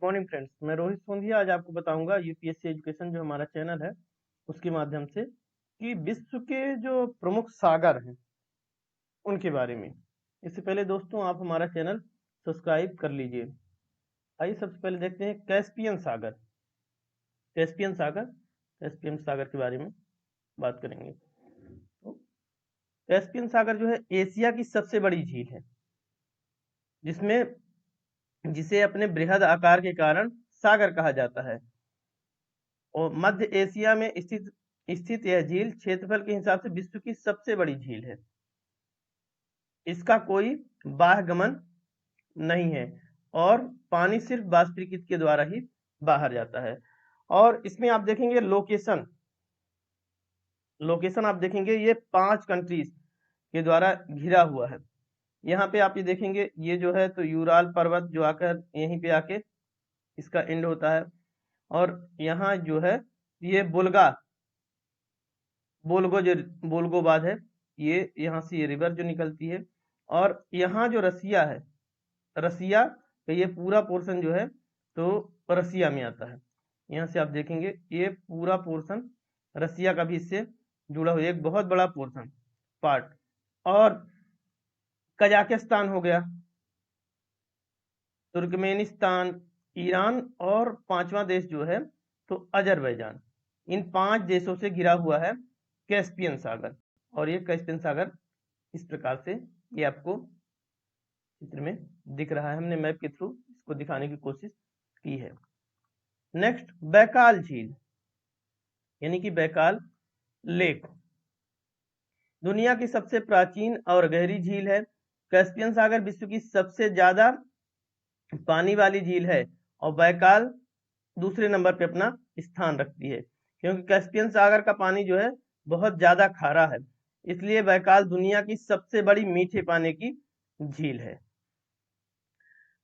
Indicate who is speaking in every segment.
Speaker 1: Morning friends, मैं रोहित सोंधिया आज आपको बताऊंगा यूपीएससी एजुकेशन जो हमारा चैनल है उसके माध्यम से कि विश्व के जो प्रमुख सागर हैं उनके बारे में। इससे पहले दोस्तों आप हमारा चैनल सब्सक्राइब कर लीजिए। आइए सबसे पहले देखते हैं कैस्पियन सागर। कैस्पियन सागर कैस्पियन सागर के बारे में बात करेंगे। तो कैस्पियन सागर जो है एशिया की सबसे बड़ी झील है, जिसमें जिसे अपने बृहद आकार के कारण सागर कहा जाता है। और मध्य एशिया में स्थित यह झील क्षेत्रफल के हिसाब से विश्व की सबसे बड़ी झील है। इसका कोई बाह्य गमन नहीं है और पानी सिर्फ वाष्पीकृत के द्वारा ही बाहर जाता है। और इसमें आप देखेंगे लोकेशन आप देखेंगे ये 5 कंट्रीज के द्वारा घिरा हुआ है। यहाँ पे आप ये देखेंगे, ये जो है तो यूराल पर्वत जो आकर यहीं पे आके इसका एंड होता है। और यहाँ जो है ये बोल्गोबाद है, ये यहाँ से ये रिवर जो निकलती है। और यहाँ जो रसिया है, रसिया का ये पूरा पोर्शन जो है तो रसिया में आता है। यहाँ से आप देखेंगे ये पूरा पोर्शन रसिया का भी इससे जुड़ा हुआ एक बहुत बड़ा पोर्शन पार्ट। और कजाकिस्तान हो गया, तुर्कमेनिस्तान, ईरान और 5वां देश जो है तो अजरबैजान। इन 5 देशों से घिरा हुआ है कैस्पियन सागर। और ये कैस्पियन सागर इस प्रकार से ये आपको चित्र में दिख रहा है। हमने मैप के थ्रू इसको दिखाने की कोशिश की है। नेक्स्ट बैकाल झील यानी कि बैकाल लेक दुनिया की सबसे प्राचीन और गहरी झील है। कैस्पियन सागर विश्व की सबसे ज्यादा पानी वाली झील है और बैकाल दूसरे नंबर पे अपना स्थान रखती है, क्योंकि कैस्पियन सागर का पानी जो है बहुत ज्यादा खारा है, इसलिए बैकाल दुनिया की सबसे बड़ी मीठे पानी की झील है।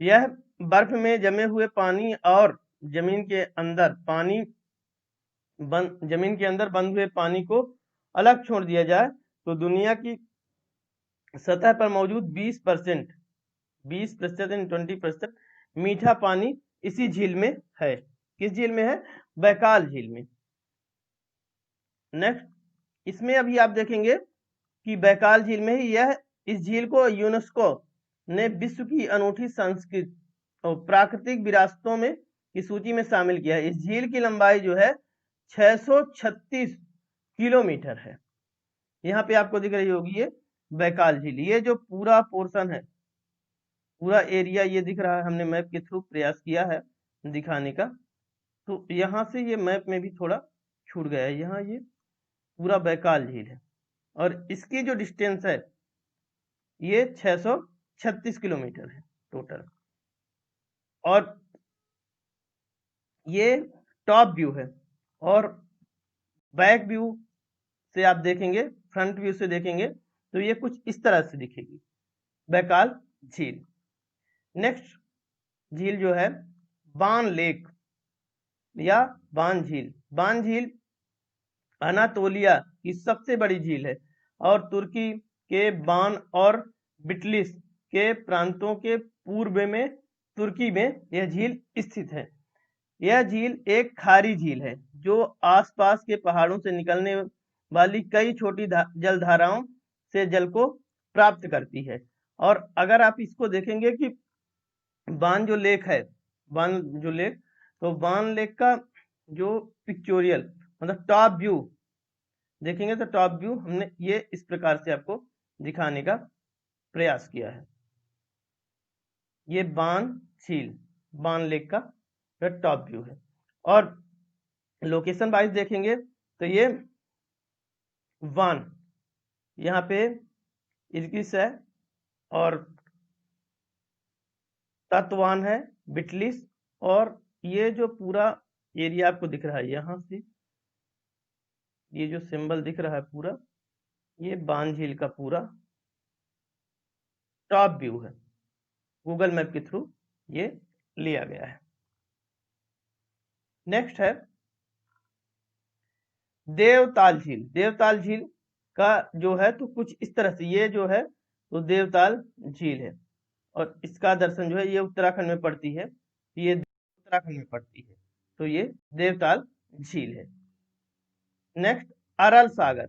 Speaker 1: यह बर्फ में जमे हुए पानी और जमीन के अंदर बंद हुए पानी को अलग छोड़ दिया जाए तो दुनिया की सतह पर मौजूद 20% 20% मीठा पानी इसी झील में है। किस झील में है? बैकाल झील में। नेक्स्ट, इसमें अभी आप देखेंगे कि बैकाल झील में ही इस झील को यूनेस्को ने विश्व की अनूठी सांस्कृतिक और प्राकृतिक विरासतों में की सूची में शामिल किया है। इस झील की लंबाई जो है 636 किलोमीटर है। यहाँ पे आपको दिख रही होगी ये बैकाल झील। ये जो पूरा पोर्शन है, पूरा एरिया ये दिख रहा है, हमने मैप के थ्रू प्रयास किया है दिखाने का। तो यहाँ से ये मैप में भी थोड़ा छूट गया है। यहाँ ये पूरा बैकाल झील है और इसकी जो डिस्टेंस है ये 636 किलोमीटर है टोटल। और ये टॉप व्यू है और बैक व्यू से आप देखेंगे, फ्रंट व्यू से देखेंगे तो ये कुछ इस तरह से दिखेगी बैकाल झील। नेक्स्ट झील जो है बान लेक या बान झील। बान झील अनातोलिया की सबसे बड़ी झील है और तुर्की के बान और बिटलिस के प्रांतों के पूर्व में तुर्की में यह झील स्थित है। यह झील एक खारी झील है जो आसपास के पहाड़ों से निकलने वाली कई छोटी जलधाराओं से जल को प्राप्त करती है। और अगर आप इसको देखेंगे कि बान जो लेक है, तो बान लेक का जो पिक्चोरियल मतलब टॉप व्यू देखेंगे तो टॉप व्यू हमने ये इस प्रकार से आपको दिखाने का प्रयास किया है। ये बान झील, बान लेक का टॉप व्यू है। और लोकेशन वाइज देखेंगे तो ये वान यहाँ पे इर्गिस है और तत्वान है, बिटलिस, और ये जो पूरा एरिया आपको दिख रहा है यहाँ से ये जो सिंबल दिख रहा है पूरा, ये बान झील का पूरा टॉप व्यू है। गूगल मैप के थ्रू ये लिया गया है। नेक्स्ट है देवताल झील। देवताल झील का जो है तो कुछ इस तरह से ये जो है तो देवताल झील है और इसका दर्शन जो है ये उत्तराखंड में पड़ती है। ये उत्तराखंड में पड़ती है, तो ये देवताल झील है। नेक्स्ट अरल सागर,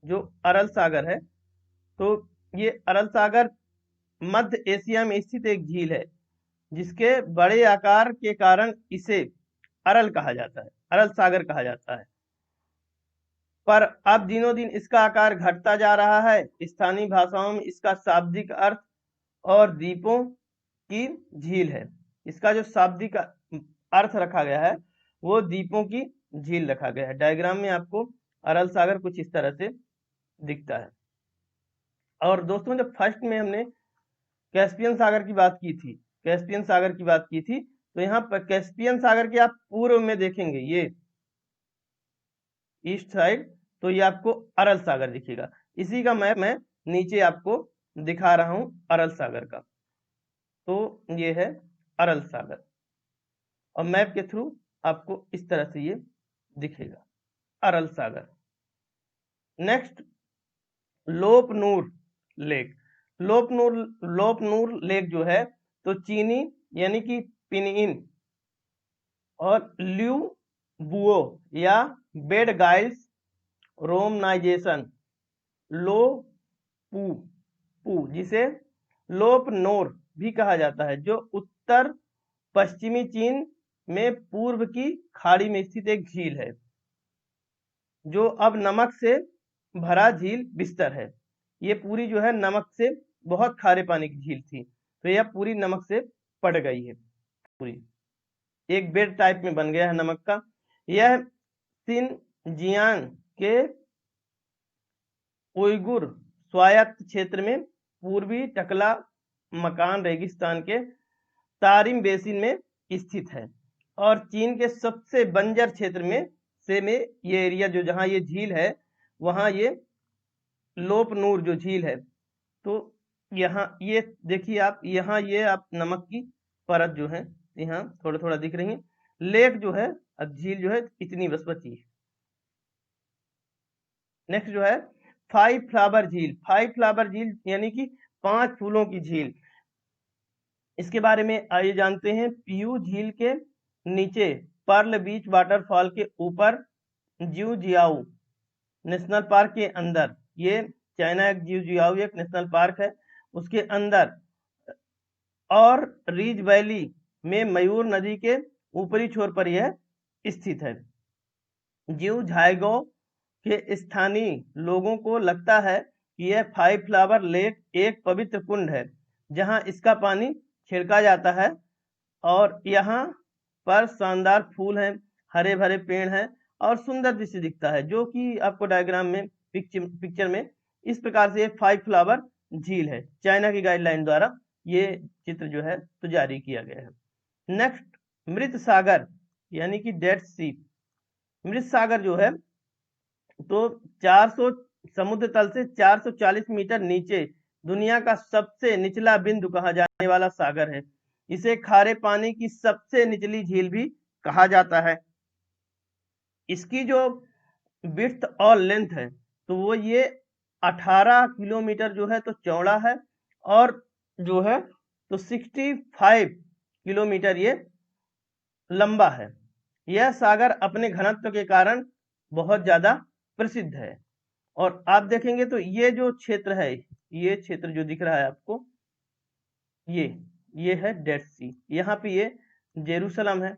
Speaker 1: जो अरल सागर है, तो ये अरल सागर मध्य एशिया में स्थित एक झील है, जिसके बड़े आकार के कारण इसे अरल कहा जाता है, अरल सागर कहा जाता है। पर अब दिनों दिन इसका आकार घटता जा रहा है। स्थानीय भाषाओं में इसका शाब्दिक अर्थ और द्वीपों की झील है। इसका जो शाब्दिक अर्थ रखा गया है वो द्वीपों की झील रखा गया है। डायग्राम में आपको अरल सागर कुछ इस तरह से दिखता है। और दोस्तों, जब फर्स्ट में हमने कैस्पियन सागर की बात की थी, कैस्पियन सागर की बात की थी, तो यहाँ पर कैस्पियन सागर के आप पूर्व में देखेंगे, ये ईस्ट साइड, तो ये आपको अरल सागर दिखेगा। इसी का मैप मैं नीचे आपको दिखा रहा हूं, अरल सागर का। तो ये है अरल सागर, और मैप के थ्रू आपको इस तरह से ये दिखेगा, अरल सागर। Next Lop Nur lake. Lop Nur lake जो है, तो चीनी यानी कि पिनइन और ल्यू बुओ या बेड गाइल्स रोमनाइजेशन लो पू जिसे लोपनोर भी कहा जाता है, जो उत्तर पश्चिमी चीन में पूर्व की खाड़ी में स्थित एक झील है, जो अब नमक से भरा झील बिस्तर है। ये पूरी जो है नमक से, बहुत खारे पानी की झील थी, तो यह पूरी नमक से पट गई है, पूरी एक बेड टाइप में बन गया है नमक का। यह सिनजियांग के उइगुर स्वायत्त क्षेत्र में पूर्वी टकला मकान रेगिस्तान के तारिम बेसिन में स्थित है, और चीन के सबसे बंजर क्षेत्र में ये एरिया, जो जहां ये झील है, वहां ये लोपनूर जो झील है, तो यहाँ ये देखिए आप, यहाँ ये आप नमक की परत जो है यहाँ थोड़ा थोड़ा दिख रही है। लेक जो है, अब झील जो है इतनी बस बची है। नेक्स्ट जो है फाइव फ्लावर झील। फाइव फ्लावर झील यानी कि 5 फूलों की झील। इसके बारे में आइए जानते हैं। पीयू झील के नीचे पर्ल बीच वाटरफॉल के ऊपर जियाओ नेशनल पार्क के अंदर, ये चाइना एक जियाओ एक नेशनल पार्क है, उसके अंदर, और रीज वैली में मयूर नदी के ऊपरी छोर पर यह स्थित है। जिउ झाइगो के स्थानीय लोगों को लगता है कि यह फाइव फ्लावर लेक एक पवित्र कुंड है, जहां इसका पानी छिड़का जाता है, और यहाँ पर शानदार फूल हैं, हरे भरे पेड़ हैं, और सुंदर दृश्य दिखता है, जो कि आपको डायग्राम में पिक्चर में इस प्रकार से 5 फ्लावर झील है। चाइना की गाइडलाइन द्वारा ये चित्र जो है तो जारी किया गया है। नेक्स्ट मृत सागर यानी कि डेड सी। मृत सागर जो है, तो 400 समुद्र तल से 440 मीटर नीचे दुनिया का सबसे निचला बिंदु कहा जाने वाला सागर है। इसे खारे पानी की सबसे निचली झील भी कहा जाता है। इसकी जो विड्थ और लेंथ है, तो वो ये 18 किलोमीटर जो है तो चौड़ा है, और जो है तो 65 किलोमीटर ये लंबा है। यह सागर अपने घनत्व के कारण बहुत ज्यादा प्रसिद्ध है। और आप देखेंगे तो ये जो क्षेत्र है, ये क्षेत्र जो दिख रहा है आपको, ये है डेड सी। यहाँ पे ये जेरूसलम है,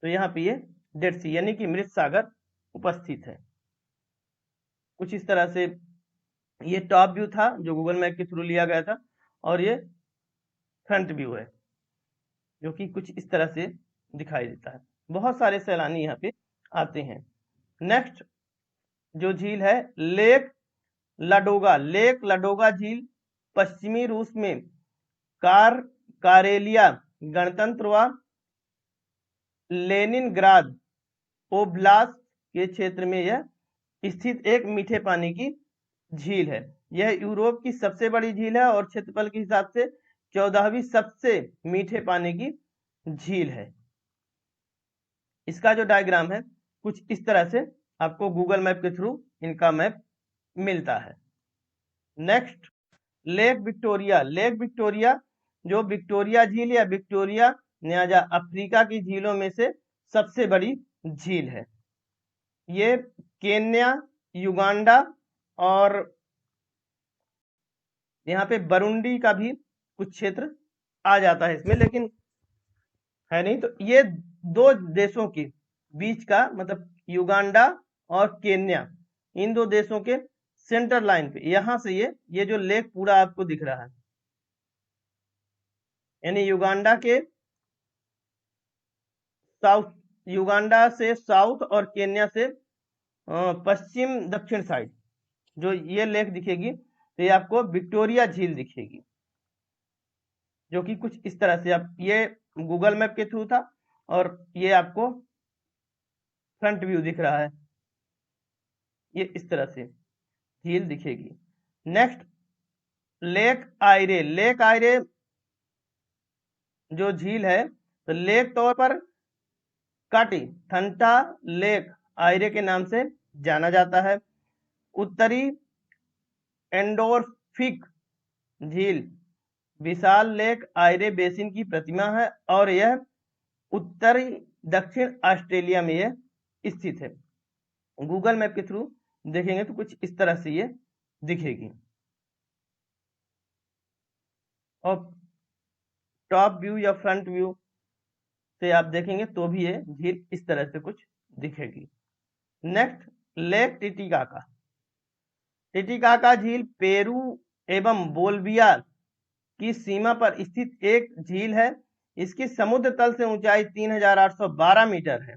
Speaker 1: तो यहाँ पे ये डेड सी यानी कि मृत सागर उपस्थित है। कुछ इस तरह से ये टॉप व्यू था जो गूगल मैप के थ्रू लिया गया था, और ये फ्रंट व्यू है जो कि कुछ इस तरह से दिखाई देता है। बहुत सारे सैलानी यहाँ पे आते हैं। नेक्स्ट जो झील है लेक लाडोगा झील पश्चिमी रूस में कारेलिया गणतंत्र व लेनिनग्राद ओब्लास्ट के क्षेत्र में यह स्थित एक मीठे पानी की झील है। यह यूरोप की सबसे बड़ी झील है और क्षेत्रफल के हिसाब से 14वीं सबसे मीठे पानी की झील है। इसका जो डायग्राम है कुछ इस तरह से आपको गूगल मैप के थ्रू इनका मैप मिलता है। नेक्स्ट लेक विक्टोरिया जो विक्टोरिया झील या विक्टोरिया लिहाजा अफ्रीका की झीलों में से सबसे बड़ी झील है। ये केन्या, युगांडा और यहाँ पे बरुंडी का भी कुछ क्षेत्र आ जाता है इसमें, लेकिन है नहीं। तो ये दो देशों के बीच का मतलब युगांडा और केन्या, इन दो देशों के सेंटर लाइन पे यहां से ये जो लेक पूरा आपको दिख रहा है, यानी युगांडा के साउथ, युगांडा से साउथ और केन्या से पश्चिम दक्षिण साइड जो ये लेक दिखेगी, तो ये आपको विक्टोरिया झील दिखेगी, जो कि कुछ इस तरह से, आप ये गूगल मैप के थ्रू था और ये आपको फ्रंट व्यू दिख रहा है, ये इस तरह से झील दिखेगी। Next lake Ayre. Lake Ayre जो झील है, तो लेक तौर पर काटी थंटा लेक आयरे के नाम से जाना जाता है। उत्तरी एंडोर्फिक झील विशाल लेक आयरे बेसिन की प्रतिमा है और यह उत्तरी दक्षिण ऑस्ट्रेलिया में यह स्थित है। गूगल मैप के थ्रू देखेंगे तो कुछ इस तरह से ये दिखेगी, और टॉप व्यू या फ्रंट व्यू से आप देखेंगे तो भी ये झील इस तरह से कुछ दिखेगी। Next lake Titicaca. टिटिकाका झील पेरू एवं बोल्विया की सीमा पर स्थित एक झील है। इसकी समुद्र तल से ऊंचाई 3812 मीटर है।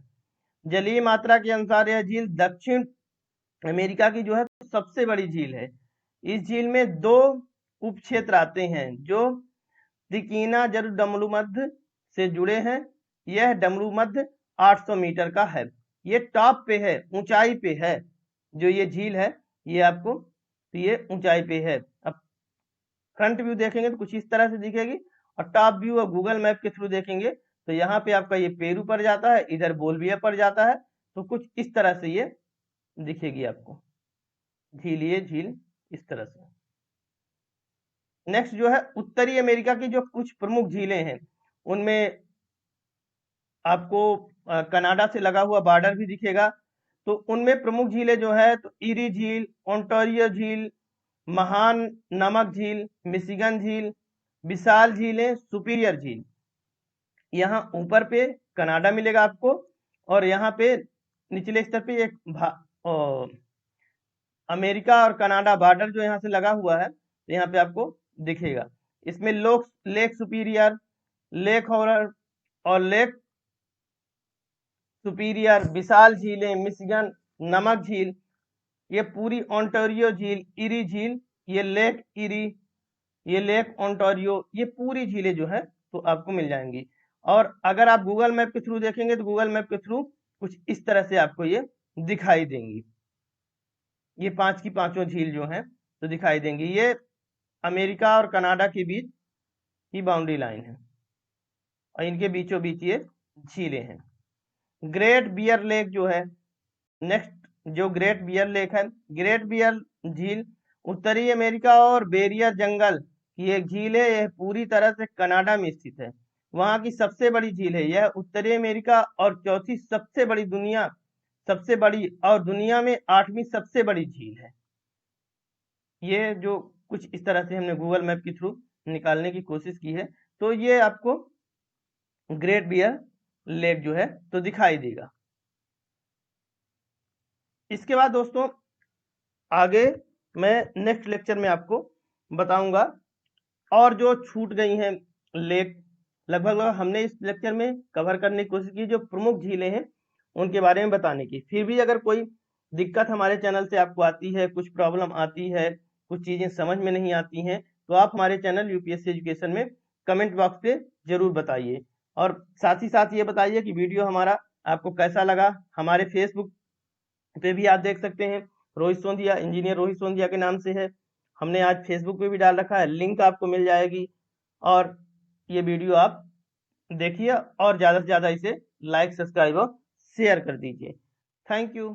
Speaker 1: जलीय मात्रा के अनुसार यह झील दक्षिण अमेरिका की जो है सबसे बड़ी झील है। इस झील में दो उप क्षेत्र आते हैं जो तिकीना डमरू मध्य से जुड़े हैं। यह डमरू मध्य 800 मीटर का है। ये टॉप पे है, ऊंचाई पे है, जो ये झील है ये आपको, तो ये ऊंचाई पे है। अब फ्रंट व्यू देखेंगे तो कुछ इस तरह से दिखेगी, और टॉप व्यू और गूगल मैप के थ्रू देखेंगे तो यहाँ पे आपका ये पेरू पड़ जाता है, इधर बोल्विया पड़ जाता है, तो कुछ इस तरह से ये दिखेगी आपको झील, ये झील इस तरह से। नेक्स्ट जो है उत्तरी अमेरिका की जो कुछ प्रमुख झीलें हैं, उनमें आपको कनाडा से लगा हुआ बॉर्डर भी दिखेगा। तो उनमें प्रमुख झीलें जो है, तो इरी झील, ओंटारियो झील, महान नमक झील, मिशिगन झील, विशाल झीलें, सुपीरियर झील। यहाँ ऊपर पे कनाडा मिलेगा आपको, और यहाँ पे निचले स्तर पे एक अमेरिका और कनाडा बॉर्डर जो यहाँ से लगा हुआ है, तो यहाँ पे आपको दिखेगा। इसमें लेक सुपीरियर, लेक हॉरर और लेक सुपीरियर, विशाल झीलें, मिशिगन नमक झील, ये पूरी ओंटारियो झील, इरी झील, ये लेक इरी, ये लेक ओंटारियो, ये पूरी झीलें जो है तो आपको मिल जाएंगी। और अगर आप गूगल मैप के थ्रू देखेंगे तो गूगल मैप के थ्रू कुछ इस तरह से आपको ये दिखाई देंगी। ये 5 की 5 झील जो हैं तो दिखाई देंगी। ये अमेरिका और कनाडा के बीच की बाउंड्री लाइन है, और इनके बीचों बीच ये झीलें हैं। ग्रेट बियर लेक जो है, नेक्स्ट जो ग्रेट बियर लेक है, ग्रेट बियर झील उत्तरी अमेरिका और बेरियर जंगल की एक झील है। यह पूरी तरह से कनाडा में स्थित है, वहां की सबसे बड़ी झील है। यह उत्तरी अमेरिका और चौथी सबसे बड़ी और दुनिया में 8वीं सबसे बड़ी झील है। ये जो कुछ इस तरह से हमने गूगल मैप के थ्रू निकालने की कोशिश की है, तो ये आपको ग्रेट बियर लेक जो है तो दिखाई देगा। इसके बाद दोस्तों आगे मैं नेक्स्ट लेक्चर में आपको बताऊंगा और जो छूट गई हैं लेक, लगभग हमने इस लेक्चर में कवर करने की कोशिश की जो प्रमुख झीलें हैं उनके बारे में बताने की। फिर भी अगर कोई दिक्कत हमारे चैनल से आपको आती है, कुछ प्रॉब्लम आती है, कुछ चीजें समझ में नहीं आती हैं, तो आप हमारे चैनल यूपीएससी एजुकेशन में कमेंट बॉक्स पे जरूर बताइए। और साथ ही साथ ये बताइए कि वीडियो हमारा आपको कैसा लगा। हमारे फेसबुक पे भी आप देख सकते हैं, रोहित सोंधिया, इंजीनियर रोहित सोंधिया के नाम से है। हमने आज फेसबुक पे भी डाल रखा है, लिंक आपको मिल जाएगी। और ये वीडियो आप देखिए और ज़्यादा से ज़्यादा इसे लाइक, सब्सक्राइब और शेयर कर दीजिए। Thank you.